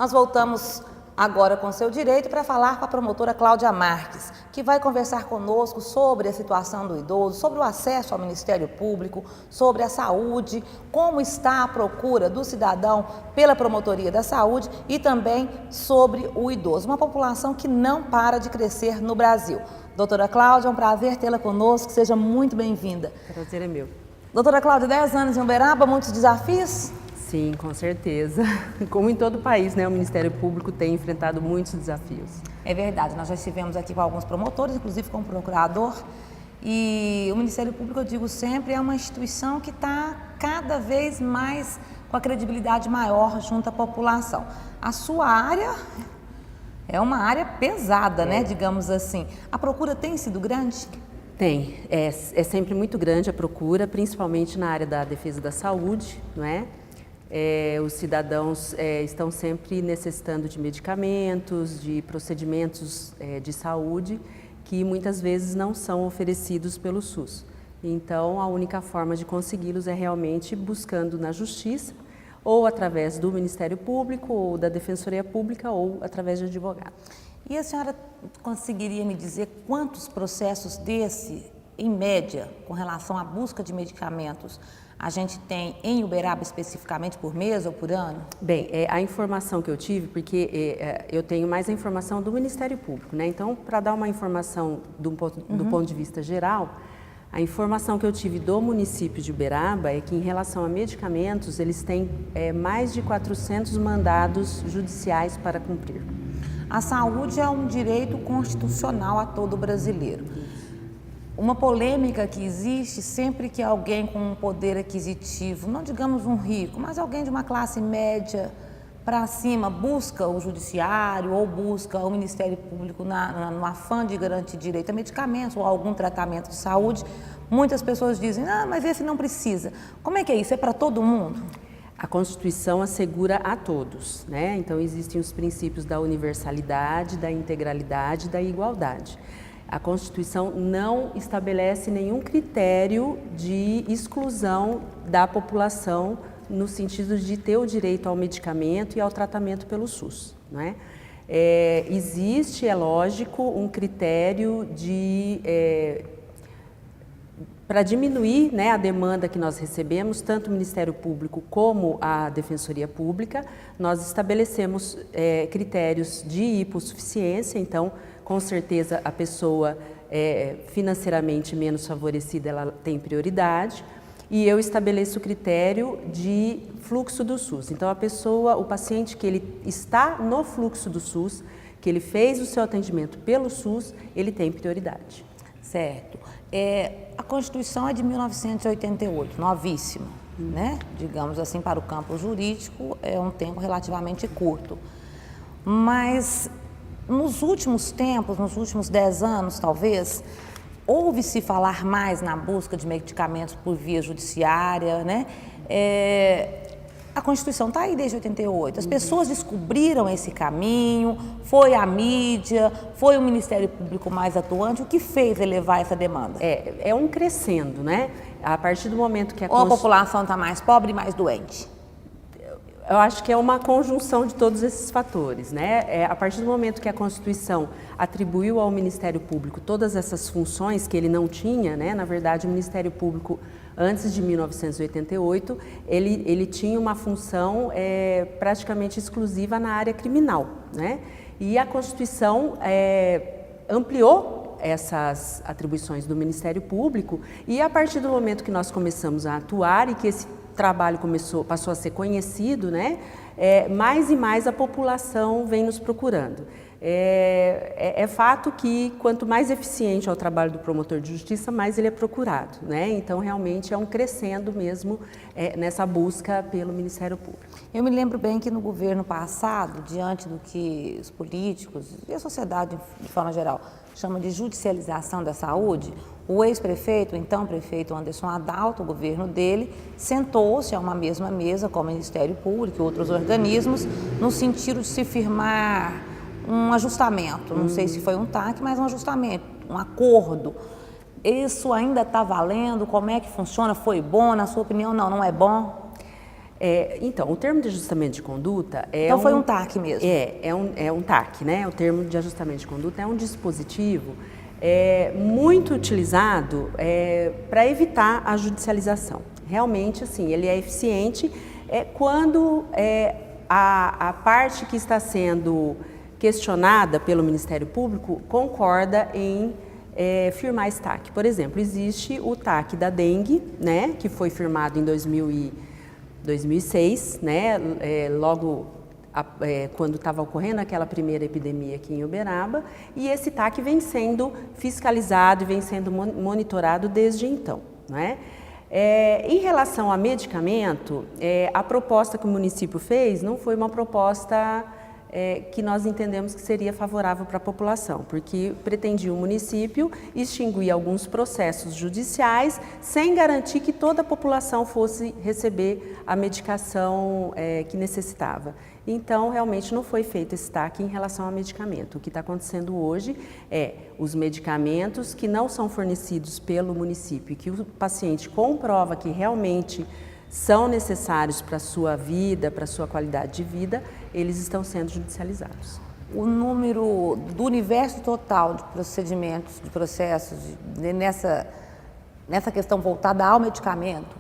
Nós voltamos agora com seu direito para falar com a promotora Cláudia Marques, que vai conversar conosco sobre a situação do idoso, sobre o acesso ao Ministério Público, sobre a saúde, como está a procura do cidadão pela Promotoria da Saúde e também sobre o idoso, uma população que não para de crescer no Brasil. Doutora Cláudia, é um prazer tê-la conosco, seja muito bem-vinda. Prazer é meu. Doutora Cláudia, 10 anos em Uberaba, muitos desafios? Sim, com certeza. Como em todo o país, né, o Ministério Público tem enfrentado muitos desafios. É verdade, nós já estivemos aqui com alguns promotores, inclusive com o procurador, e o Ministério Público, eu digo sempre, é uma instituição que está cada vez mais com a credibilidade maior junto à população. A sua área é uma área pesada, né, digamos assim. A procura tem sido grande? Tem, é sempre muito grande a procura, principalmente na área da defesa da saúde, não é? Os cidadãos estão sempre necessitando de medicamentos, de procedimentos de saúde que muitas vezes não são oferecidos pelo SUS. Então, a única forma de consegui-los é realmente buscando na Justiça, ou através do Ministério Público, ou da Defensoria Pública, ou através de advogado. E a senhora conseguiria me dizer quantos processos desse, em média, com relação à busca de medicamentos, a gente tem em Uberaba especificamente por mês ou por ano? Bem, a informação que eu tive, porque eu tenho mais a informação do Ministério Público, né? Então, para dar uma informação do ponto de vista geral, a informação que eu tive do município de Uberaba é que, em relação a medicamentos, eles têm mais de 400 mandados judiciais para cumprir. A saúde é um direito constitucional a todo brasileiro. Uma polêmica que existe sempre que alguém com um poder aquisitivo, não digamos um rico, mas alguém de uma classe média para cima busca o judiciário ou busca o Ministério Público no afã de garantir direito a medicamentos ou a algum tratamento de saúde, muitas pessoas dizem, mas esse não precisa. Como é que é isso? É para todo mundo? A Constituição assegura a todos, né? Então existem os princípios da universalidade, da integralidade e da igualdade. A Constituição não estabelece nenhum critério de exclusão da população no sentido de ter o direito ao medicamento e ao tratamento pelo SUS, não é? Existe, é lógico, um critério para diminuir, né, a demanda que nós recebemos, tanto o Ministério Público como a Defensoria Pública. Nós estabelecemos critérios de hipossuficiência, então, com certeza, a pessoa financeiramente menos favorecida, ela tem prioridade, e eu estabeleço o critério de fluxo do SUS. Então, o paciente que ele está no fluxo do SUS, que ele fez o seu atendimento pelo SUS, ele tem prioridade. Certo. A Constituição é de 1988, novíssima, né? Digamos assim, para o campo jurídico é um tempo relativamente curto. Mas nos últimos tempos, nos últimos 10 anos talvez, ouve-se falar mais na busca de medicamentos por via judiciária, né? A Constituição está aí desde 88, as pessoas descobriram esse caminho, foi a mídia, foi o Ministério Público mais atuante, o que fez elevar essa demanda? É um crescendo, né? A partir do momento que Ou a população está mais pobre e mais doente? Eu acho que é uma conjunção de todos esses fatores, né? A partir do momento que a Constituição atribuiu ao Ministério Público todas essas funções que ele não tinha, né? Na verdade, o Ministério Público, antes de 1988, ele tinha uma função praticamente exclusiva na área criminal, né? E a Constituição ampliou essas atribuições do Ministério Público, e a partir do momento que nós começamos a atuar e que esse trabalho passou a ser conhecido, né? Mais e mais a população vem nos procurando. É fato que quanto mais eficiente é o trabalho do promotor de justiça, mais ele é procurado, né? Então, realmente é um crescendo mesmo nessa busca pelo Ministério Público. Eu me lembro bem que no governo passado, diante do que os políticos e a sociedade de forma geral chama de judicialização da saúde, o ex-prefeito, então prefeito Anderson Adalto, o governo dele, sentou-se a uma mesma mesa com o Ministério Público e outros organismos no sentido de se firmar um ajustamento, não sei se foi um TAC, mas um ajustamento, um acordo. Isso ainda está valendo? Como é que funciona? Foi bom? Na sua opinião, não é bom? Então, o termo de ajustamento de conduta Então foi um TAC mesmo? É um TAC, né? O termo de ajustamento de conduta é um dispositivo muito utilizado para evitar a judicialização. Realmente, assim, ele é eficiente quando a parte que está sendo questionada pelo Ministério Público concorda em firmar esse TAC. Por exemplo, existe o TAC da dengue, né, que foi firmado em 2006, né, logo quando estava ocorrendo aquela primeira epidemia aqui em Uberaba, e esse TAC vem sendo fiscalizado e vem sendo monitorado desde então, né? Em relação a medicamento, a proposta que o município fez não foi uma proposta que nós entendemos que seria favorável para a população, porque pretendia o município extinguir alguns processos judiciais sem garantir que toda a população fosse receber a medicação que necessitava. Então, realmente não foi feito esse TAC em relação ao medicamento. O que está acontecendo hoje os medicamentos que não são fornecidos pelo município e que o paciente comprova que realmente são necessários para a sua vida, para a sua qualidade de vida, eles estão sendo judicializados. O número do universo total de procedimentos, de processos, nessa questão voltada ao medicamento,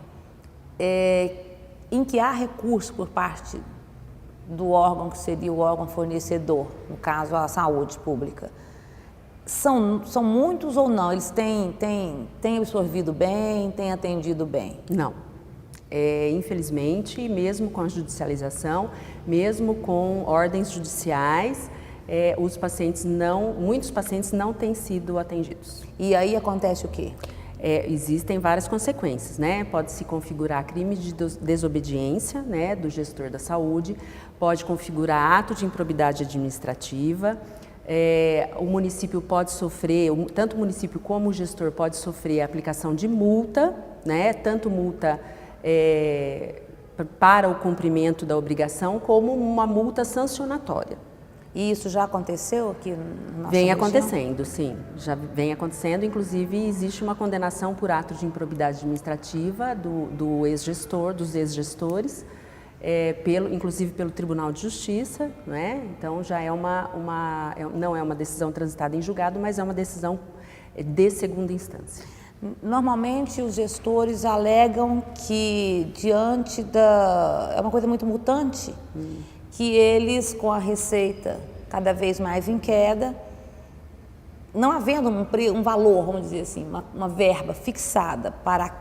em que há recurso por parte do órgão que seria o órgão fornecedor, no caso a saúde pública, são muitos ou não? Eles têm absorvido bem, têm atendido bem? Não. Infelizmente, mesmo com a judicialização, mesmo com ordens judiciais, muitos pacientes não têm sido atendidos. E aí acontece o quê? Existem várias consequências, né? Pode se configurar crime de desobediência, né, do gestor da saúde, pode configurar ato de improbidade administrativa, o município pode sofrer, tanto o município como o gestor pode sofrer a aplicação de multa, né, tanto multa para o cumprimento da obrigação, como uma multa sancionatória. E isso já aconteceu aqui na nossa Vem região? acontecendo, sim. Já vem acontecendo. Inclusive, existe uma condenação por ato de improbidade administrativa do ex-gestor, dos ex-gestores, inclusive pelo Tribunal de Justiça, né? Então, já não é uma decisão transitada em julgado, mas é uma decisão de segunda instância. Normalmente os gestores alegam que é uma coisa muito mutante, que eles, com a receita cada vez mais em queda, não havendo um valor, vamos dizer assim, uma verba fixada para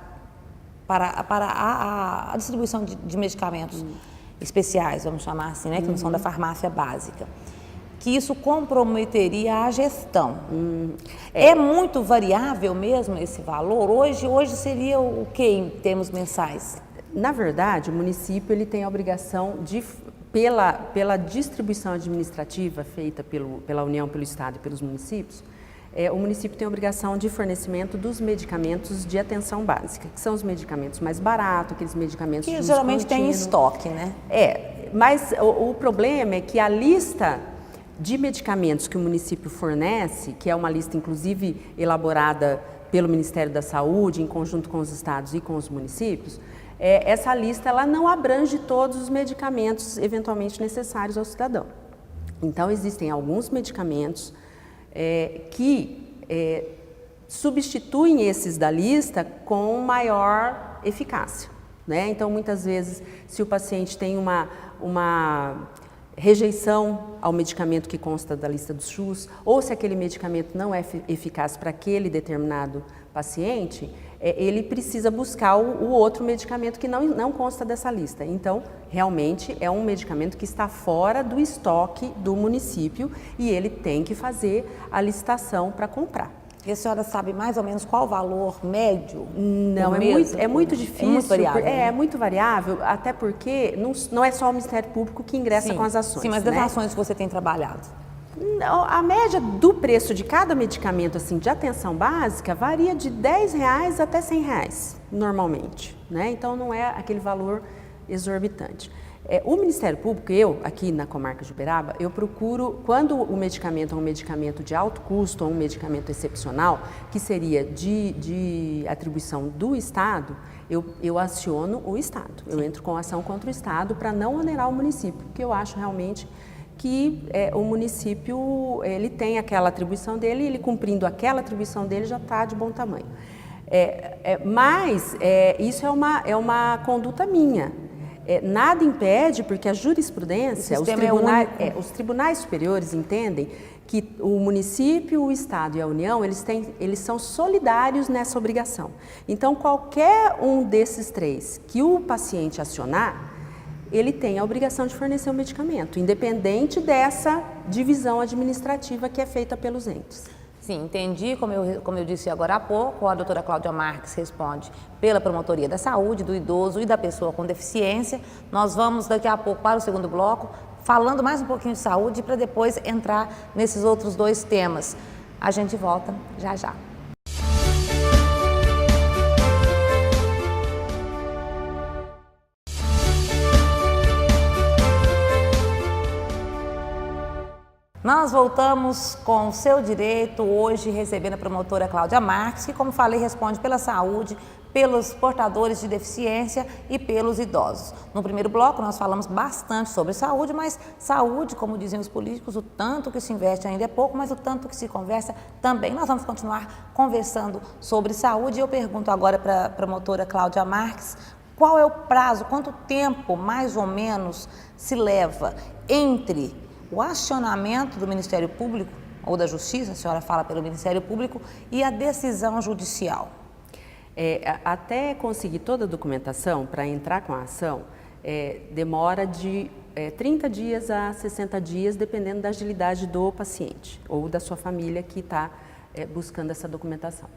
a distribuição de medicamentos especiais, vamos chamar assim, né, que não são da farmácia básica, que isso comprometeria a gestão. É muito variável mesmo esse valor? Hoje seria o que em termos mensais? Na verdade, o município ele tem a obrigação de, pela distribuição administrativa feita pela União, pelo Estado e pelos municípios, o município tem a obrigação de fornecimento dos medicamentos de atenção básica, que são os medicamentos mais baratos, aqueles medicamentos de uso geralmente tem em contínuo. estoque, né? Mas o problema é que a lista de medicamentos que o município fornece, que é uma lista inclusive elaborada pelo Ministério da Saúde, em conjunto com os estados e com os municípios, essa lista ela não abrange todos os medicamentos eventualmente necessários ao cidadão. Então, existem alguns medicamentos que substituem esses da lista com maior eficácia, né? Então, muitas vezes, se o paciente tem uma rejeição ao medicamento que consta da lista do SUS, ou se aquele medicamento não é eficaz para aquele determinado paciente, ele precisa buscar o outro medicamento que não consta dessa lista. Então, realmente é um medicamento que está fora do estoque do município e ele tem que fazer a licitação para comprar. E a senhora sabe mais ou menos qual o valor médio? Não, é muito difícil. É muito variável. É muito variável, até porque não é só o Ministério Público que ingressa com as ações. Sim, mas das ações que você tem trabalhado? A média do preço de cada medicamento assim, de atenção básica varia de R$10 até R$100, normalmente, né? Então não é aquele valor exorbitante. O Ministério Público, eu, aqui na comarca de Uberaba, eu procuro, quando o medicamento é um medicamento de alto custo ou um medicamento excepcional, que seria de atribuição do Estado, eu aciono o Estado. Eu entro com ação contra o Estado para não onerar o município, porque eu acho realmente que o município ele tem aquela atribuição dele e ele cumprindo aquela atribuição dele já está de bom tamanho. Mas isso é uma conduta minha. Nada impede, porque a jurisprudência, os tribunais superiores entendem que o município, o Estado e a União, eles são solidários nessa obrigação. Então, qualquer um desses três que o paciente acionar, ele tem a obrigação de fornecer o medicamento, independente dessa divisão administrativa que é feita pelos entes. Sim, entendi. Como eu disse agora há pouco, a doutora Cláudia Marques responde pela Promotoria da Saúde, do idoso e da pessoa com deficiência. Nós vamos daqui a pouco para o segundo bloco, falando mais um pouquinho de saúde para depois entrar nesses outros dois temas. A gente volta já já. Nós voltamos com o seu direito, hoje recebendo a promotora Cláudia Marques, que, como falei, responde pela saúde, pelos portadores de deficiência e pelos idosos. No primeiro bloco, nós falamos bastante sobre saúde, mas saúde, como diziam os políticos, o tanto que se investe ainda é pouco, mas o tanto que se conversa também. Nós vamos continuar conversando sobre saúde e eu pergunto agora para a promotora Cláudia Marques, qual é o prazo, quanto tempo, mais ou menos, se leva entre o acionamento do Ministério Público ou da Justiça, a senhora fala pelo Ministério Público, e a decisão judicial? Até conseguir toda a documentação para entrar com a ação, demora de 30 dias a 60 dias, dependendo da agilidade do paciente ou da sua família que está buscando essa documentação.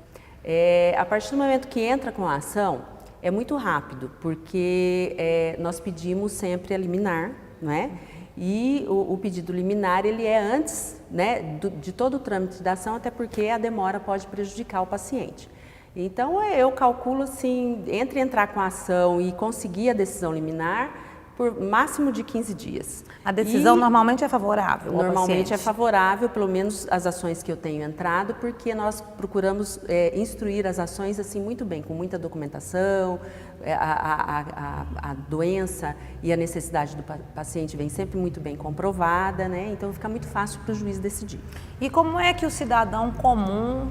A partir do momento que entra com a ação, é muito rápido, porque nós pedimos sempre a liminar, não é? E o pedido liminar, ele é antes, né, de todo o trâmite da ação, até porque a demora pode prejudicar o paciente. Então, eu calculo assim, entre entrar com a ação e conseguir a decisão liminar, por máximo de 15 dias. A decisão normalmente é favorável ao Normalmente paciente? É favorável, pelo menos as ações que eu tenho entrado, porque nós procuramos instruir as ações assim muito bem, com muita documentação, a doença e a necessidade do paciente vem sempre muito bem comprovada, né? Então fica muito fácil para o juiz decidir. E como é que o cidadão comum,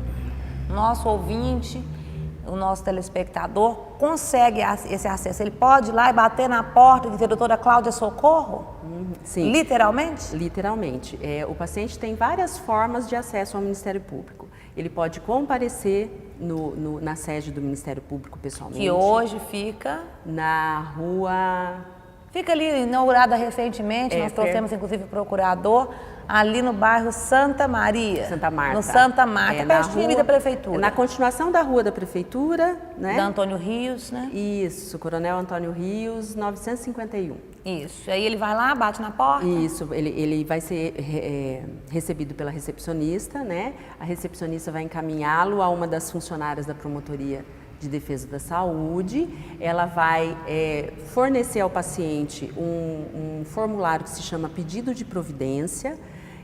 nosso ouvinte, o nosso telespectador, consegue esse acesso? Ele pode ir lá e bater na porta e dizer, doutora Cláudia, socorro? Sim. Literalmente? Literalmente. O paciente tem várias formas de acesso ao Ministério Público. Ele pode comparecer na sede do Ministério Público pessoalmente. Que hoje fica? Na rua... Fica ali, inaugurada recentemente, nós trouxemos inclusive o procurador, ali no bairro Santa Maria. Santa Marta. No Santa Marta, pertinho ali da Prefeitura. Na continuação da rua da Prefeitura, né? Da Antônio Rios, né? Isso, Coronel Antônio Rios, 951. Isso, aí ele vai lá, bate na porta? Isso, ele vai ser recebido pela recepcionista, né? A recepcionista vai encaminhá-lo a uma das funcionárias da Promotoria de Defesa da Saúde. Ela vai fornecer ao paciente um formulário que se chama pedido de providência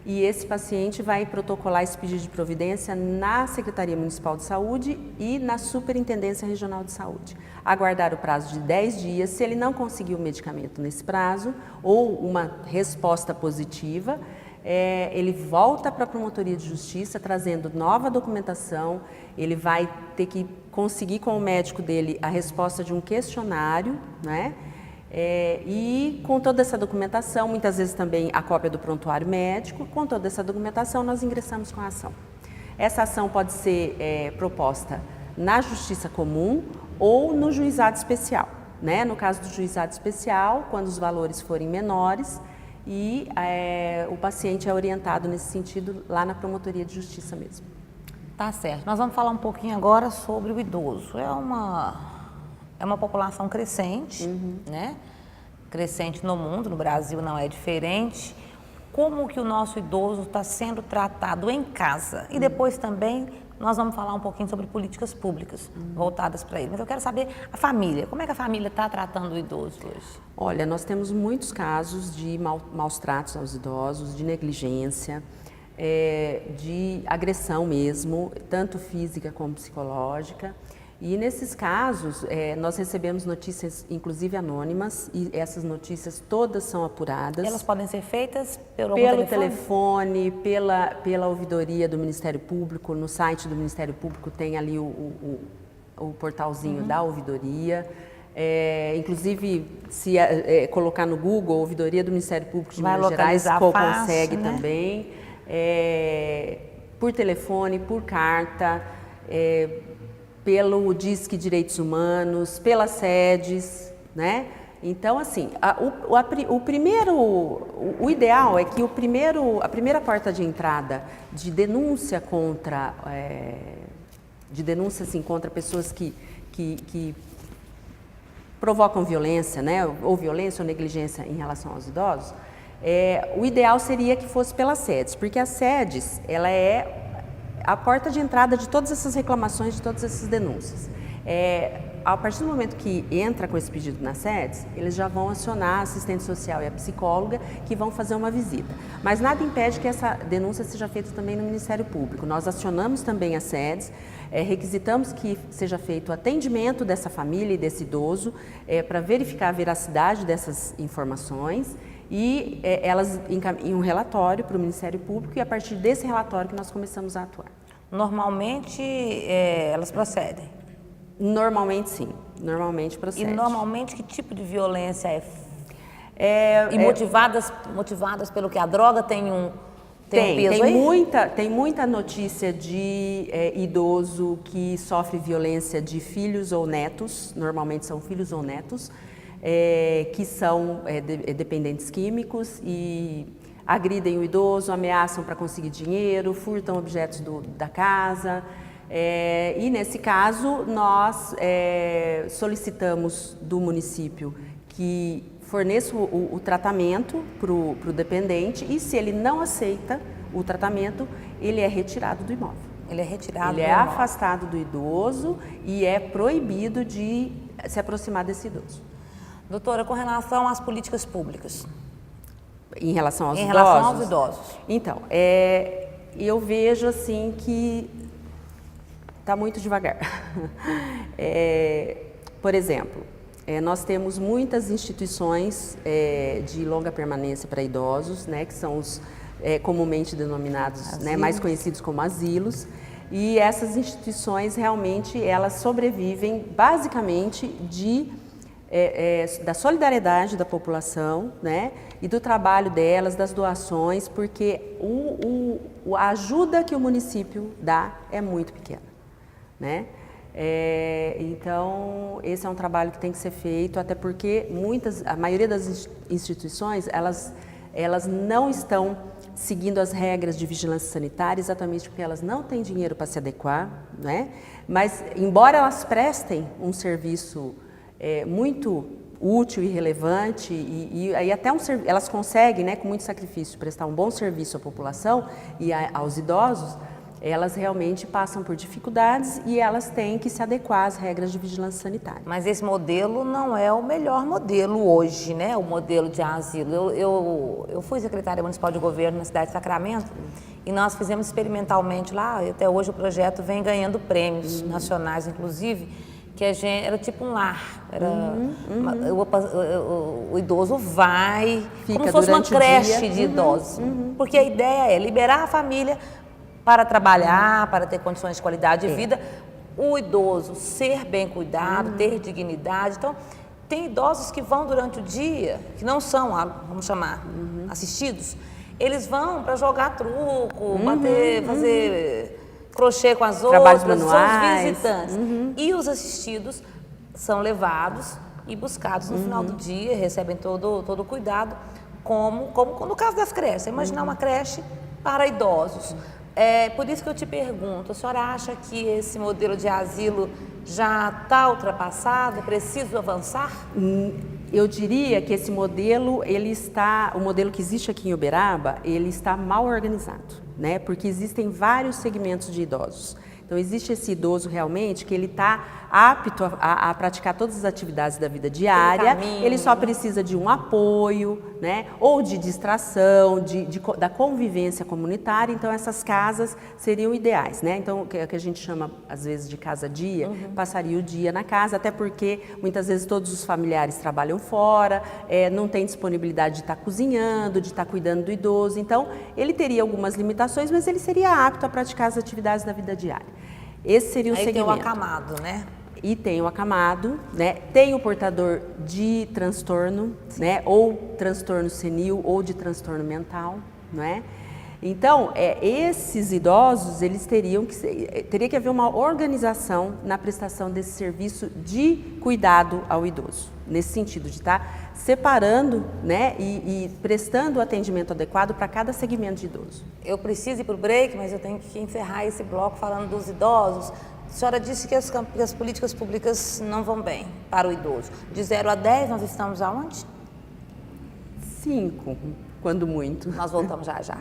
e esse paciente vai protocolar esse pedido de providência na Secretaria Municipal de Saúde e na Superintendência Regional de Saúde. Aguardar o prazo de 10 dias, se ele não conseguir o medicamento nesse prazo ou uma resposta positiva, ele volta para a Promotoria de Justiça trazendo nova documentação, ele vai ter que conseguir com o médico dele a resposta de um questionário, né? E com toda essa documentação, muitas vezes também a cópia do prontuário médico, com toda essa documentação nós ingressamos com a ação. Essa ação pode ser proposta na Justiça Comum ou no Juizado Especial, né? No caso do Juizado Especial, quando os valores forem menores, e o paciente é orientado nesse sentido lá na Promotoria de Justiça mesmo. Tá certo. Nós vamos falar um pouquinho agora sobre o idoso. É uma população crescente, né? Crescente no mundo, no Brasil não é diferente. Como que o nosso idoso está sendo tratado em casa? E depois também nós vamos falar um pouquinho sobre políticas públicas voltadas para ele. Mas eu quero saber a família, como é que a família está tratando o idoso hoje? Olha, nós temos muitos casos de maus tratos aos idosos, de negligência, de agressão mesmo, tanto física como psicológica. E nesses casos, nós recebemos notícias, inclusive anônimas, e essas notícias todas são apuradas. Elas podem ser feitas pelo telefone, pela ouvidoria do Ministério Público. No site do Ministério Público tem ali o portalzinho da ouvidoria. Inclusive, se colocar no Google, ouvidoria do Ministério Público de Minas Gerais, consegue também. Por telefone, por carta, pelo Disque Direitos Humanos, pelas sedes, né? Então, assim, o ideal é que a primeira porta de entrada de denúncia contra, contra pessoas que provocam violência, né? Ou violência ou negligência em relação aos idosos, o ideal seria que fosse pelas sedes, porque as sedes, ela é a porta de entrada de todas essas reclamações, de todas essas denúncias. A partir do momento que entra com esse pedido nas sedes, eles já vão acionar a assistente social e a psicóloga que vão fazer uma visita. Mas nada impede que essa denúncia seja feita também no Ministério Público. Nós acionamos também as sedes, requisitamos que seja feito o atendimento dessa família e desse idoso para verificar a veracidade dessas informações e elas encaminham um relatório para o Ministério Público e a partir desse relatório que nós começamos a atuar. Normalmente elas procedem? Normalmente sim, normalmente procede. E normalmente que tipo de violência motivadas pelo que a droga tem um peso aí? Tem muita notícia de idoso que sofre violência de filhos ou netos, normalmente são filhos ou netos, que são dependentes químicos e agridem o idoso, ameaçam para conseguir dinheiro, furtam objetos da casa. E nesse caso, nós solicitamos do município que forneça o tratamento para o dependente e se ele não aceita o tratamento, ele é retirado do imóvel. Ele é retirado Ele é afastado do idoso e é proibido de se aproximar desse idoso. Doutora, com relação às políticas públicas? Em relação aos idosos? Em relação aos idosos. Então, eu vejo assim que está muito devagar. Por exemplo, nós temos muitas instituições de longa permanência para idosos, né, que são os comumente denominados, né, mais conhecidos como asilos, e essas instituições realmente elas sobrevivem basicamente da solidariedade da população, né, e do trabalho delas, das doações, porque a ajuda que o município dá é muito pequena, né? Então, esse é um trabalho que tem que ser feito, até porque a maioria das instituições, elas não estão seguindo as regras de vigilância sanitária, exatamente porque elas não têm dinheiro para se adequar, né? Mas, embora elas prestem um serviço muito útil e relevante, e até elas conseguem, né, com muito sacrifício, prestar um bom serviço à população e aos idosos, elas realmente passam por dificuldades e elas têm que se adequar às regras de vigilância sanitária. Mas esse modelo não é o melhor modelo hoje, né? O modelo de asilo. Eu fui secretária municipal de governo na cidade de Sacramento e nós fizemos experimentalmente lá, e até hoje o projeto vem ganhando prêmios nacionais, inclusive, que era tipo um lar. O idoso vai, fica como se fosse uma creche dia. de idosos. Porque a ideia é liberar a família para trabalhar, para ter condições de qualidade de vida, o idoso ser bem cuidado, ter dignidade. Então, tem idosos que vão durante o dia, que não são, vamos chamar, assistidos, eles vão para jogar truco, bater, fazer crochê com as trabalhos outras, manuais. são os visitantes. E os assistidos são levados e buscados no final do dia, recebem todo o cuidado, como no caso das creches. Você imaginar uma creche para idosos. Por isso que eu te pergunto, a senhora acha que esse modelo de asilo já está ultrapassado, é preciso avançar? Eu diria que esse modelo, o modelo que existe aqui em Uberaba, ele está mal organizado, né? Porque existem vários segmentos de idosos. Então, existe esse idoso realmente que ele está apto a praticar todas as atividades da vida diária, ele só precisa de um apoio, né, ou de distração, da convivência comunitária. Então, essas casas seriam ideais, né? Então, o que a gente chama, às vezes, de casa-dia, passaria o dia na casa, até porque, muitas vezes, todos os familiares trabalham fora, não tem disponibilidade de estar cozinhando, de estar cuidando do idoso. Então, ele teria algumas limitações, mas ele seria apto a praticar as atividades da vida diária. Esse seria o segmento. Aí tem o acamado, né? E tem o acamado, né? Tem o portador de transtorno, né? Ou transtorno senil ou de transtorno mental, não é? Então, esses idosos, eles teria que haver uma organização na prestação desse serviço de cuidado ao idoso, nesse sentido de estar separando, né, e prestando o atendimento adequado para cada segmento de idoso. Eu preciso ir para o break, mas eu tenho que encerrar esse bloco falando dos idosos. A senhora disse que as políticas públicas não vão bem para o idoso. De 0 a 10, nós estamos aonde? 5, quando muito. Nós voltamos já já.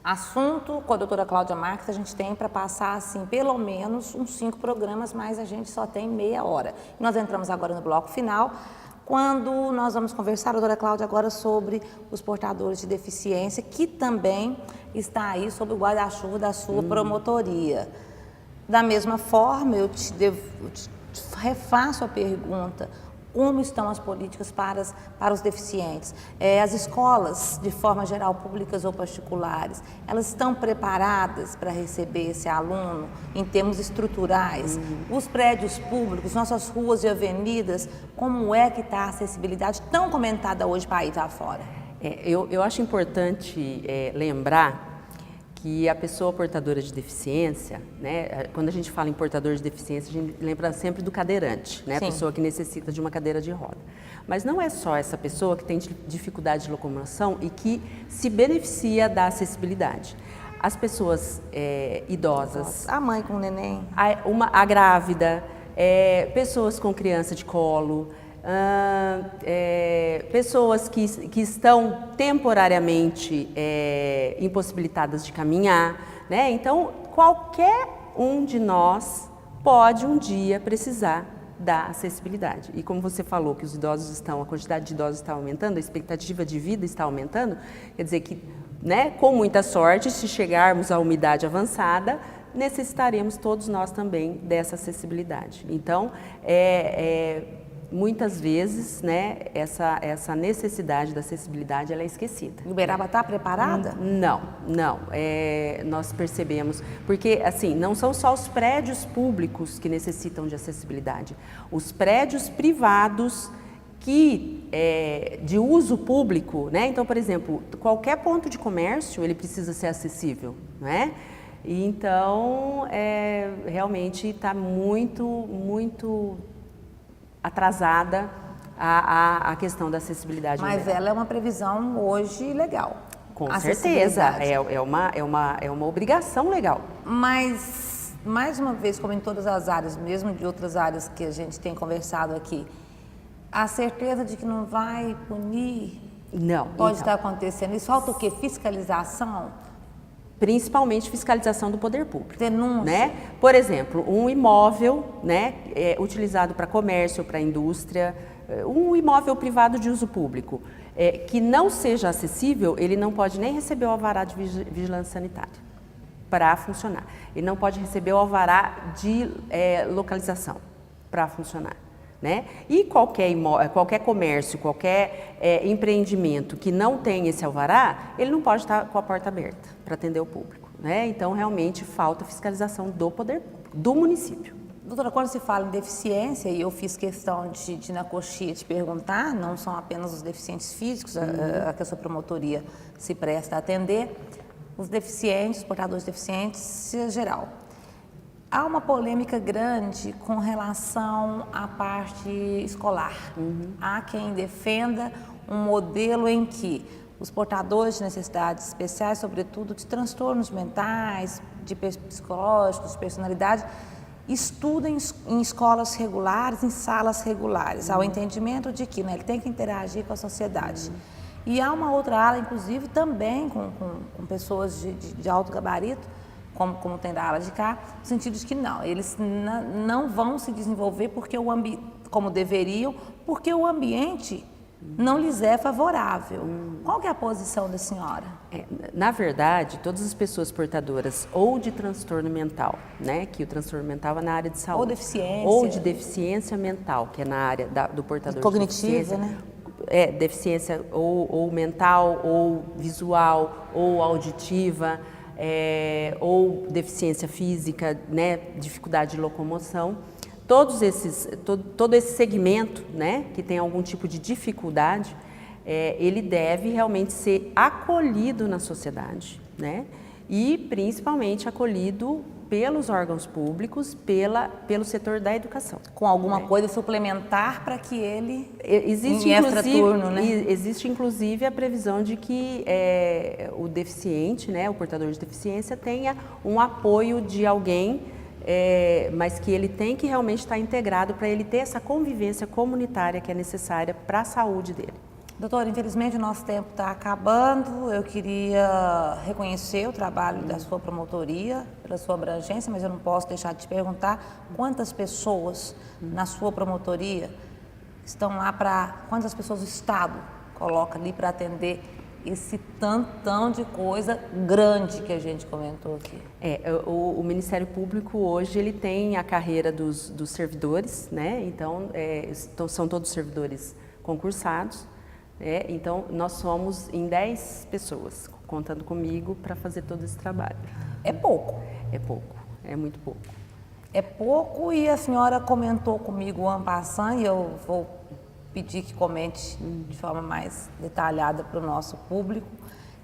Assunto com a doutora Cláudia Marques, a gente tem para passar, assim, pelo menos uns 5 programas, mas a gente só tem meia hora. E nós entramos agora no bloco final, quando nós vamos conversar, doutora Cláudia, agora sobre os portadores de deficiência, que também está aí sob o guarda-chuva da sua promotoria. Da mesma forma, eu te refaço a pergunta: como estão as políticas para os deficientes? As escolas, de forma geral, públicas ou particulares, elas estão preparadas para receber esse aluno em termos estruturais? Os prédios públicos, nossas ruas e avenidas, como é que está a acessibilidade tão comentada hoje para ir para fora? Eu acho importante lembrar que a pessoa portadora de deficiência, né, quando a gente fala em portador de deficiência, a gente lembra sempre do cadeirante, né, a pessoa que necessita de uma cadeira de roda. Mas não é só essa pessoa que tem dificuldade de locomoção e que se beneficia da acessibilidade. As pessoas idosas, A mãe com o neném, a grávida, pessoas com criança de colo, pessoas que estão temporariamente impossibilitadas de caminhar, né? Então, qualquer um de nós pode um dia precisar da acessibilidade. E como você falou que a quantidade de idosos está aumentando, a expectativa de vida está aumentando, quer dizer que, né, com muita sorte, se chegarmos à uma idade avançada, necessitaremos todos nós também dessa acessibilidade. Então, muitas vezes, né, essa necessidade da acessibilidade ela é esquecida. E Uberaba está preparada? Não. Nós percebemos, porque assim, não são só os prédios públicos que necessitam de acessibilidade. Os prédios privados de uso público, né? Então, por exemplo, qualquer ponto de comércio ele precisa ser acessível, não é? Então, realmente está muito atrasada a questão da acessibilidade. Mas ela é uma previsão hoje legal. Com certeza, é uma obrigação legal. Mas, mais uma vez, como em todas as áreas, mesmo de outras áreas que a gente tem conversado aqui, a certeza de que não vai punir pode estar acontecendo. Isso falta o quê? Fiscalização? Principalmente fiscalização do poder público. Denúncia. Né? Por exemplo, um imóvel, né, utilizado para comércio, para indústria, um imóvel privado de uso público, que não seja acessível, ele não pode nem receber o alvará de vigilância sanitária para funcionar. Ele não pode receber o alvará de localização para funcionar. Né? E qualquer comércio, qualquer empreendimento que não tem esse alvará, ele não pode estar com a porta aberta para atender o público. Né? Então, realmente, falta fiscalização do poder público, do município. Doutora, quando se fala em deficiência, e eu fiz questão de na coxinha te perguntar, não são apenas os deficientes físicos a que a sua promotoria se presta a atender, os deficientes, os portadores de deficiência geral. Há uma polêmica grande com relação à parte escolar. Há quem defenda um modelo em que os portadores de necessidades especiais, sobretudo de transtornos mentais, de psicológicos, de personalidade, estuda em escolas regulares, em salas regulares, ao entendimento de que, né, ele tem que interagir com a sociedade. E há uma outra ala, inclusive, também com pessoas de alto gabarito, como tem da ala de cá, no sentido de que não, eles não vão se desenvolver porque como deveriam, porque o ambiente não lhes é favorável. Qual que é a posição da senhora? Na verdade, todas as pessoas portadoras ou de transtorno mental, né, que o transtorno mental é na área de saúde, ou de deficiência mental, que é na área do portador cognitiva, de deficiência, né? Deficiência ou mental, ou visual, ou auditiva, ou deficiência física, né, dificuldade de locomoção. Todo esse segmento, né, que tem algum tipo de dificuldade, ele deve realmente ser acolhido na sociedade, né, e principalmente acolhido pelos órgãos públicos, pelo setor da educação. Com alguma coisa suplementar para que ele, existe, em extraturno, né? Existe inclusive a previsão de que o deficiente, né, o portador de deficiência, tenha um apoio de alguém, mas que ele tem que realmente estar integrado para ele ter essa convivência comunitária que é necessária para a saúde dele. Doutora, infelizmente o nosso tempo está acabando. Eu queria reconhecer o trabalho da sua promotoria, pela sua abrangência, mas eu não posso deixar de te perguntar quantas pessoas na sua promotoria estão lá quantas pessoas o Estado coloca ali para atender esse tantão de coisa grande que a gente comentou aqui. O Ministério Público hoje ele tem a carreira dos servidores, né? Então são todos servidores concursados. Então, nós somos em 10 pessoas, contando comigo, para fazer todo esse trabalho. É pouco? É pouco, é muito pouco. É pouco e a senhora comentou comigo en passant, e eu vou pedir que comente de forma mais detalhada para o nosso público,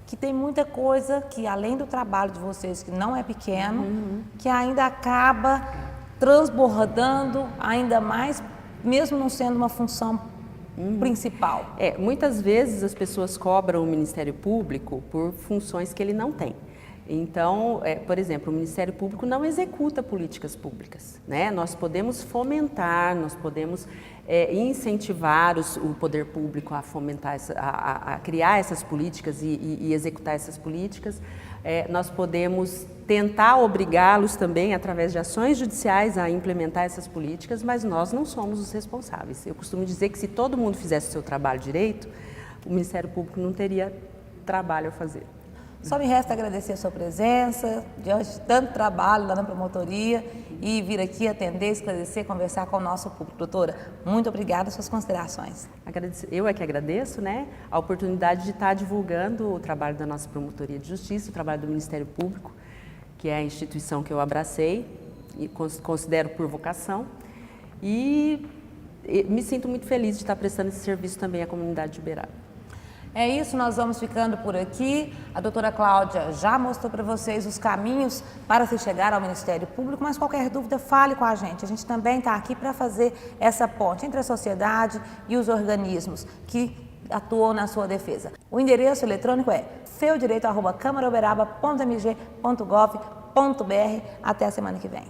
que tem muita coisa que, além do trabalho de vocês, que não é pequeno, que ainda acaba transbordando ainda mais, mesmo não sendo uma função principal. Muitas vezes as pessoas cobram o Ministério Público por funções que ele não tem. Então, por exemplo, o Ministério Público não executa políticas públicas, né? Nós podemos fomentar, nós podemos incentivar o poder público a fomentar, a criar essas políticas e executar essas políticas. Nós podemos tentar obrigá-los também, através de ações judiciais, a implementar essas políticas, mas nós não somos os responsáveis. Eu costumo dizer que se todo mundo fizesse o seu trabalho direito, o Ministério Público não teria trabalho a fazer. Só me resta agradecer a sua presença, diante de tanto trabalho lá na promotoria, e vir aqui atender, esclarecer, conversar com o nosso público. Doutora, muito obrigada pelas suas considerações. Eu é que agradeço, né, a oportunidade de estar divulgando o trabalho da nossa Promotoria de Justiça, o trabalho do Ministério Público, que é a instituição que eu abracei e considero por vocação. E me sinto muito feliz de estar prestando esse serviço também à comunidade de Uberaba. É isso, nós vamos ficando por aqui. A doutora Cláudia já mostrou para vocês os caminhos para se chegar ao Ministério Público, mas qualquer dúvida, fale com a gente. A gente também está aqui para fazer essa ponte entre a sociedade e os organismos que atuam na sua defesa. O endereço eletrônico é feodireito@câmarauberaba.mg.gov.br. Até a semana que vem.